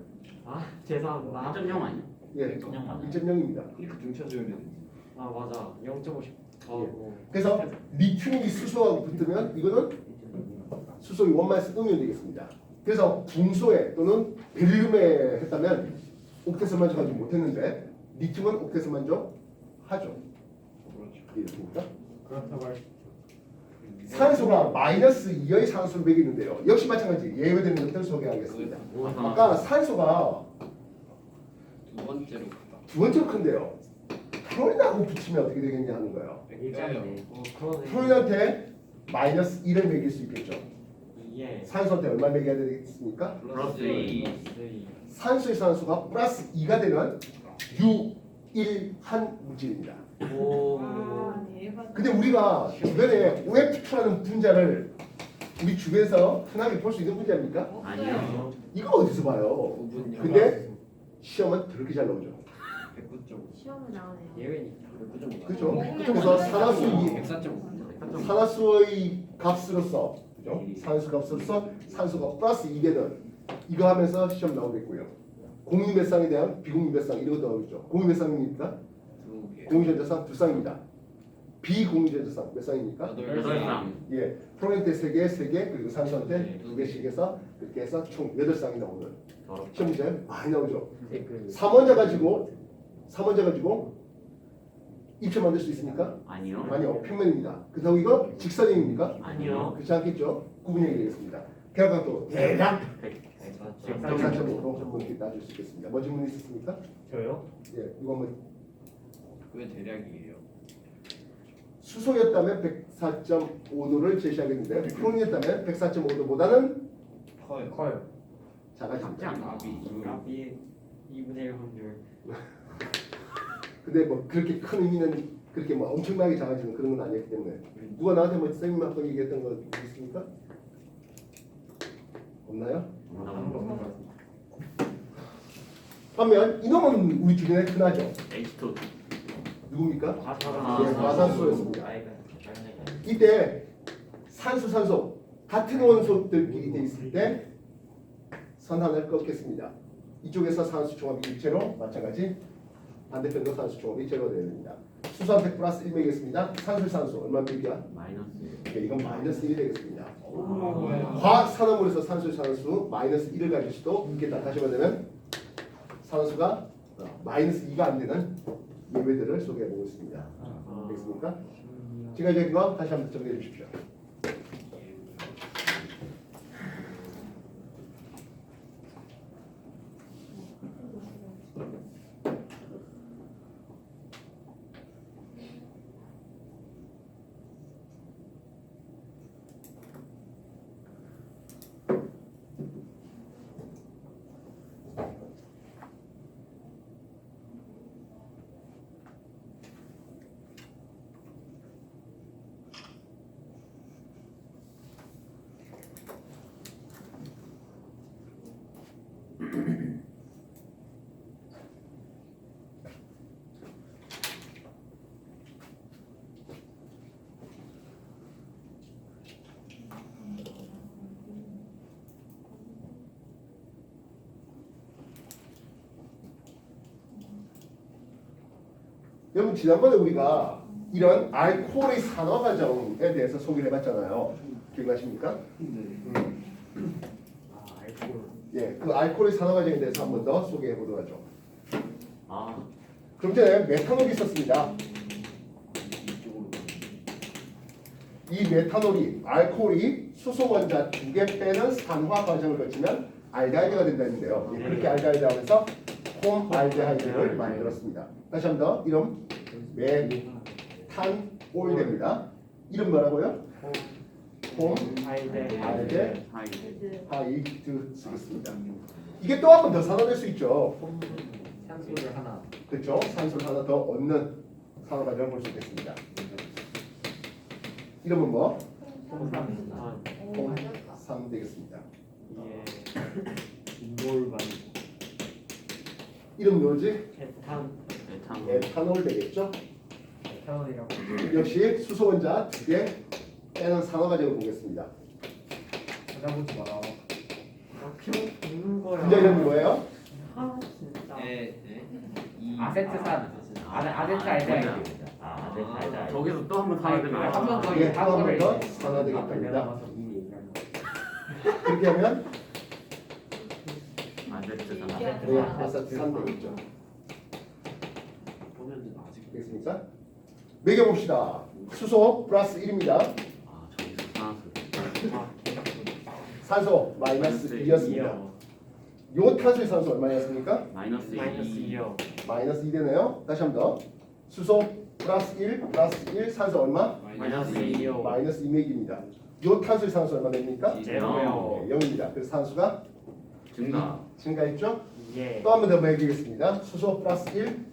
아, 죄송합니다. 1.0 아니야? 예, 1.0입니다. 이렇게 중차줘야 되는지. 아, 맞아. 0.50. 그래서 리튬이 수소하고 붙으면 이거는 수소의 원마스 음이온 되겠습니다. 그래서 붕소에 또는 베릴륨에 했다면 옥텟을 만족하지 못했는데 리튬은 옥텟을 만족하죠. 이렇습니까? 그렇다고 할 산소가 마이너스 2의 산소를 매기는데요. 역시 마찬가지 예외되는 것들 소개하겠습니다. 아까 산소가 두 번째로 두 번째로 큰데요. 프로린하고 붙이면 어떻게 되겠냐 하는 거예요. 일장이네. 그러네. 프로린한테 마이너스 1을 매길 수 있겠죠. 예. 산소한테 얼마 매겨야 되겠습니까? 플러스 2. 산소의 산소가 플러스 2가 되는 유일한 물질입니다. 오. 아, 대박. 근데 우리가 주변에 OF2라는 분자를 우리 주변에서 흔하게 볼 수 있는 분자입니까? 아니요. 이거 어디서 봐요? 부분 근데 시험은 그렇게 잘 나오죠. 109.5 시험은 나오네요. 예외니까. 109.5 그렇죠? 그래서 산화수 104.5 산화수의 값으로서 그죠? 산수 값으로서 산소가 플러스 2되는 이거 하면서 시험 나오겠고요. 공유매쌍에 대한 비공유매쌍 이런 것도 나오겠죠. 공유매쌍입니까? 2개 공유전자쌍 두 쌍입니다. 비공유전자쌍 몇 쌍입니까? 8쌍. 예, 프로멘트 3개, 3개 그리고 산소한테 2개씩 해서 그렇게 해서 총 8쌍이 나오는 시험 문제 많이 나오죠. 그 3원자 가지고 입체 만들 수 있습니까? 아니요. 아니요, 평면입니다. 그렇다고 이거 직선형입니까? 아니요. 그렇지 않겠죠? 구분형이 되겠습니다. 결과도 대략 104.5. 104.5로 이렇게 따질 수 있겠습니다. 뭐 질문 있으십니까? 저요? 예, 이거 뭐 왜 대략이에요? 수소였다면 104.5도를 제시하겠는데 프론이었다면 104.5도보다는 커요 커요. 작아집니다. 값이 2분의 1 확률. 근데 뭐 그렇게 큰 의미는 그렇게 뭐 엄청나게 작아지는 그런 건 아니기 때문에 누가 나한테 뭐 선생님 아까 얘기했던 거 있습니까? 없나요? 아무도 없는 것 같습니다. 반면 이놈은 우리 주변에 흔하죠. H2. 누굽니까? 아, 예, 과산수소였습니다. 아이가. 이때 산소 같은 원소들끼리 돼 있을 때 선한을 꺾겠습니다. 이쪽에서 산수 종합이 일체로 마찬가지 반대편도 산수 종합이 제로가 되어야 됩니다. 수소한테 플러스 1 매겠습니다. 산소 얼마 매기야? 마이너스. 네, 이건 마이너스 1이 되겠습니다. 뭐야 과학 산화물에서 산수 마이너스 1을 가질 수도 있겠다. 다시 말하면 산수가 마이너스 2가 안 되는 예외들을 소개해 보고 있습니다. 되겠습니까? 지금까지 거 다시 한번 정리해 주십시오. 여러분 지난번에 우리가 이런 알코올의 산화 과정에 대해서 소개를 해봤잖아요. 기억나십니까? 아, 알코올. 예, 그 알코올의 산화 과정에 대해서 한 번 더 소개해 보도록 하죠. 아, 그럼 전에 메탄올이 있었습니다. 이쪽으로 이 메탄올이 알코올이 수소 원자 2개 빼는 산화 과정을 거치면 알데하이드가 된다는데요. 예, 그렇게 알데하이드 하면서 폼알데하이드를 만들었습니다. 다시 한 번 더 이름 메탄올 됩니다. 이름 뭐라고요? 하이데. 알데 하이드. 하이드 쓰겠습니다. 이게 또 한 번 더 산화될 수 있죠. 산소를 하나. 그렇죠? 산소를 하나 더 얻는 산화 과정을 볼 수 있겠습니다. 이름은 뭐? 홍삼. 오, 맞았다. 3 되겠습니다. 인돌만. 이름 뭐지? 에탄. 메탄올. 에탄올 되겠죠? 에탄올이라고. 역시 수소 원자 2개 빼는 산화 과정을 보겠습니다. 찾아보지 마라. 이렇게 먹는 거야. 분자 이름이 뭐예요? 아, 진짜. 아세트산. 아세트 알데하이드. 아네 저기서 또 한 번 사야 되면 한번 더. 예, 또 한 번 더 앞에 산화되겠습니다. 내려가서 미리 얘기하는 거. 그렇게 하면 아제트잖아. 네, 아세트 3 되겠죠. 보면은 아직 되겠습니까? 매겨봅시다. 수소 플러스 1입니다. 아 저기서 산화수. 산소 마이너스 2였습니다. 요 탄소의 산소 얼마였습니까? 마이너스 마이너스 2. 2요. 마이너스 2 되네요. 다시 한 번 더. 수소 플러스 1 플러스 1 산소 얼마? 마이너스 2요. 마이너스 2맥입니다. 요 탄소의 산소 얼마 됩니까? 제로요. 0입니다. 그래서 산수가 증가. 증가했죠? 예. 또 한 번 더 매기겠습니다. 수소 플러스 1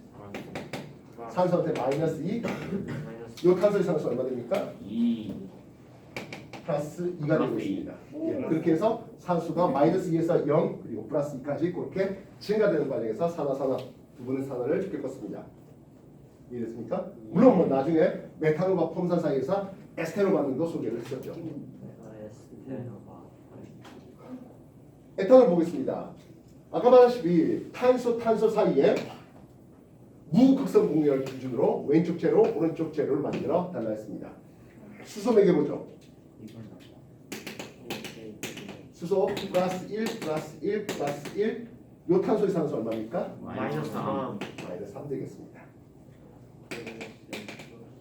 산소한테 마이너스 2. 마이너스 요 탄소의 산소 얼마 됩니까? 2. 플러스 2가 되고 있습니다. 예, 그렇게 해서 산수가 마이너스 2에서 0 그리고 플러스 2까지 그렇게 증가되는 과정에서 산화 두 분의 산화를 겪었습니다. 이해됐습니까? 물론 뭐 나중에 메탄올과 폼산 사이에서 에스테놀 반응도 소개를 했었죠. 에탄올 보겠습니다. 아까 말했다시피 탄소 사이에 무극성 공열 기준으로 왼쪽 제로 오른쪽 제로를 만들어 달라 했습니다. 수소 매겨보죠. 수소 플러스 1 플러스 1 플러스 1 요 탄소의 산소 얼마입니까? 마이너스 3. 마이너스 3 되겠습니다.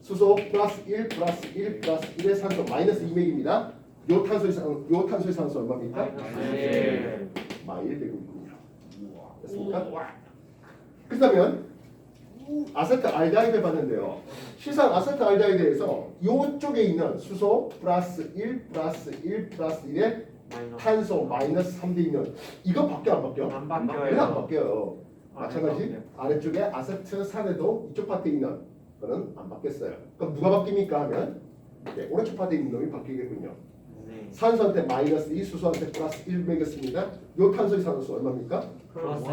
수소 플러스 1 플러스 1 플러스 1의 산소 마이너스 2맥입니다. 요 탄소의 산소 얼마입니까? 마이너스 1. 마일 되고 있군요. 됐습니까? 그렇다면 아세트알데하이드를 봤는데요. 실상 아세트알데하이드에서 이쪽에 있는 수소 플러스 1 플러스 1 플러스 1의 탄소 마이너스 3대 있는 이거밖에 안 바뀌어? 안 왜 안 바뀌어요. 바뀌어요? 아, 마찬가지 안 바뀌어요. 아래쪽에 아세트산에도 이쪽 파트에 있는 거는 안 바뀌었어요. 그럼 누가 바뀝니까 하면 네, 오른쪽 파트에 있는 놈이 바뀌겠군요. 네. 산소한테 마이너스 2, 수소한테 플러스 1 매겼습니다. 요 탄소의 산소 얼마입니까? 플러스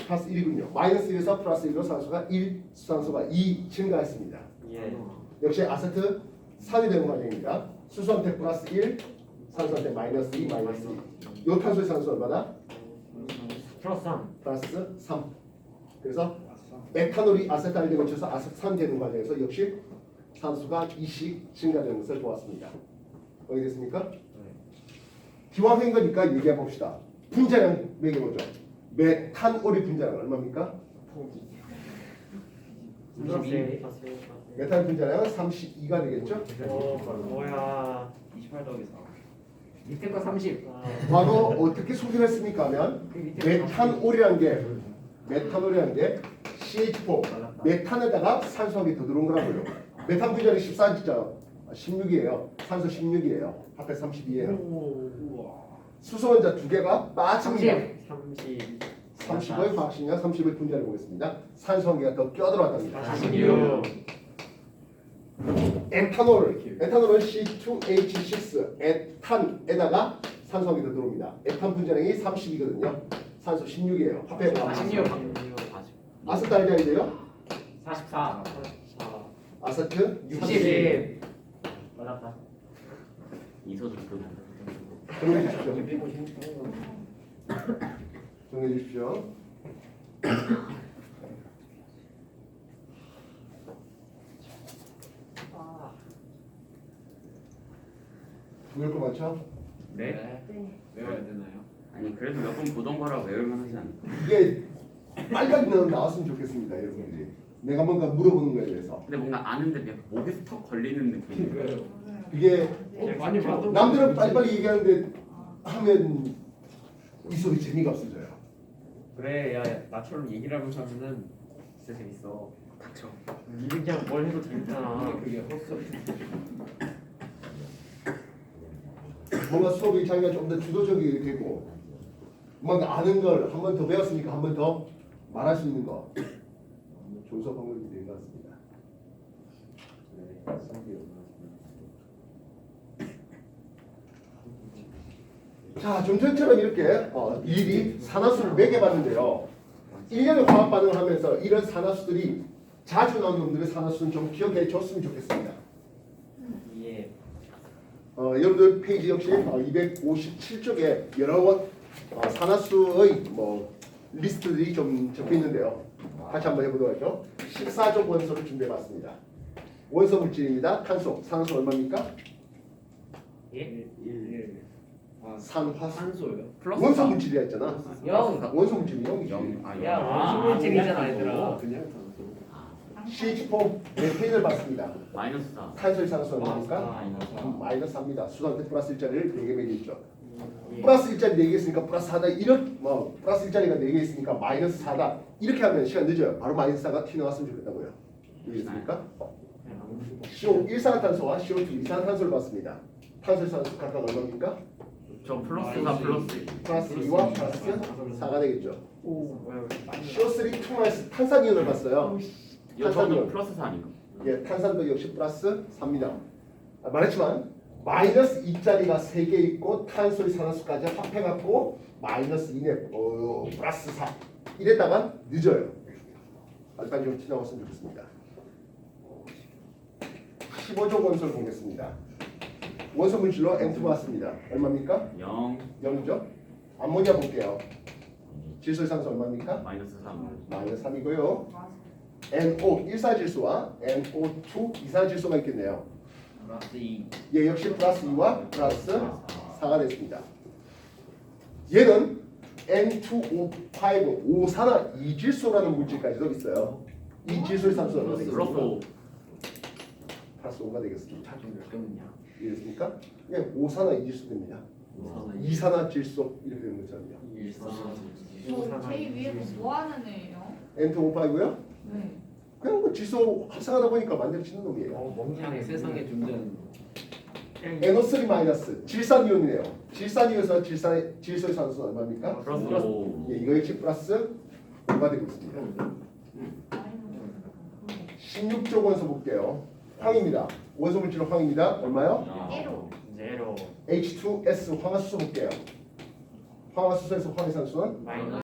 플러스 1이군요. 마이너스 1에서 플러스 1로 산소가 1, 수산소가 2 증가했습니다. 예. 역시 아세트 산이 되는 과정입니다. 수소한테 플러스 1, 산소한테 마이너스 2, 마이너스 2. 요 탄소의 산소 얼마나? 플러스 3. 플러스 3. 그래서 에탄올이 아세트알데에 거쳐서 아세트산 되는 과정에서 역시 산소가 2씩 증가되는 것을 보았습니다. 어디 됐습니까? 기왕한 거니까 얘기해 봅시다. 분자량 매겨보죠. 메탄올의 분자량 얼마입니까? 포기. 32. 메탄 분자량은 32가 되겠죠? 뭐야. 28 더하기 4. 밑에 거 30. 과거 어떻게 소개를 했습니까 하면 메탄올이라는 게 CH4 메탄에다가 산소하게 더 들어온 거라고요. 메탄 분자량이 14죠. 16이에요. 산소 16이에요. 앞에 32예요. 우와. 수소 원자 두 개가 빠집니다. 30. 30의 과학식량 30의 분자를 보겠습니다. 산소 한 개가 더 껴들어왔답니다. 46. 에탄올은 C2H6 에탄에다가 산소 한 개 더 들어옵니다. 에탄 분자량이 30이거든요. 산소 16이에요. 합해 보면 46. 아세트알데하이드요? 44. 아세트 60. 맞았다. 이소도 그. 정리해 주십시오. 정리해 주십시오. 두개 거 맞죠? 네? 네. 외워야 되나요? 아니 그래도 몇 번 보던 거라 외울만 하지 않나? 이게 빨간 면 나왔으면 좋겠습니다, 여러분들이. 내가 뭔가 물어보는 거에 대해서. 근데 뭔가 아는데 그냥 목에 턱 걸리는 느낌. 왜요? 이게 많이 봐도 남들은 빨리빨리 얘기하는데 하면 이 소리 재미가 없어져요. 그래, 야, 나처럼 얘기를 하면서 하면은 진짜 재밌어. 닥쳐. 니는 그냥 뭘 해도 재밌잖아. 그게 헛소리. 뭔가 수업이 자기가 좀 더 주도적이 되고 뭔가 아는 걸 한 번 더 배웠으니까 한 번 더 말할 수 있는 거 좋은 수업 방법이 된 것 같습니다. 자, 좀 전처럼 이렇게 일일이 산화수를 매겨봤는데요. 1년의 화학 반응을 하면서 이런 산화수들이 자주 나오는 놈들의 산화수는 좀 기억해 줬으면 좋겠습니다. 예. 여러분들 페이지 역시 257쪽에 여러 산화수의 리스트들이 좀 적혀 있는데요. 같이 한번 해보도록 하죠. 14종 원소를 준비해봤습니다. 원소 물질입니다. 탄소, 산소 얼마입니까? 예? 1. 산화수. 산소요. 플러스 원소 물질이라 했잖아. 영. 원소 물질이 0이지. 야, 원소 물질이잖아, 얘들아. 그냥 산소. CH4 메테인을 받습니다. 마이너스 4. 탄소이산수 얼마입니까? 아, 마이너스 4입니다. 수단테 플러스 1자리를 4개 매겨있죠. 플러스 1자리 4개 있으니까 플러스 4다. 이렇게 플러스 1자리가 4개 있으니까 마이너스 4다. 이렇게 하면 시간 늦어요. 바로 마이너스 4가 튀어나왔으면 좋겠다고요. 이해됐습니까? CO 일산화탄소와 CO2 이산화탄소를 받습니다. 탄소이산수 각각 얼마입니까? 저 플러스 4 플러스 1. 플러스 2와 플러스 4가 되겠죠. 오, CO3 2 탄산이온을 봤어요. 이거 저도 플러스 4 아닌가? 예, 탄산도 역시 플러스 4입니다. 말했지만 마이너스 2짜리가 3개 있고 탄소의 산화수까지 합해갖고 마이너스 2네 플러스 4 이랬다가 늦어요. 빨리 좀 지나갔으면 좋겠습니다. 15종 원소를 보겠습니다. 원소 물질로 M2 받습니다. 얼마입니까? 0 0이죠? 암모니아 볼게요. 질소의 산소 얼마입니까? 마이너스 3. 마이너스 3이고요. NO 일사질소와 NO2 이산화질소가 있겠네요. 플러스 2. 얘 역시 플러스 2와 플러스 4가 됐습니다. 얘는 N2O5 오산화 이질소라는 물질까지도 있어요. 이 질소의 산소는 얼마 플러스 되겠습니까? 5. 플러스 5가 되겠습니다. 차좀 몇 개냐? 이해됐습니까? 예, 오산화 이질소 됩니다. 이산화질소 이렇게 되는 거잖아요. 제 위에서 뭐 하는 애예요? N2O5고요. 네. 그냥 그 질소 합성하다 보니까 만들어지는 놈이에요. 그냥 세상에 존재하는 NO3 마이너스 질산이온이네요. 질산이온에서 질소의 산소는 얼마입니까? 플러스 5. 예, 이거 역시 플러스 5가 되고 있습니다. 16조 원소 볼게요. 황입니다. 원소 물질로 황입니다. 얼마요? 에로. 제로. H2S 황화수소 볼게요. 황화수소에서 황해산소는 마이너스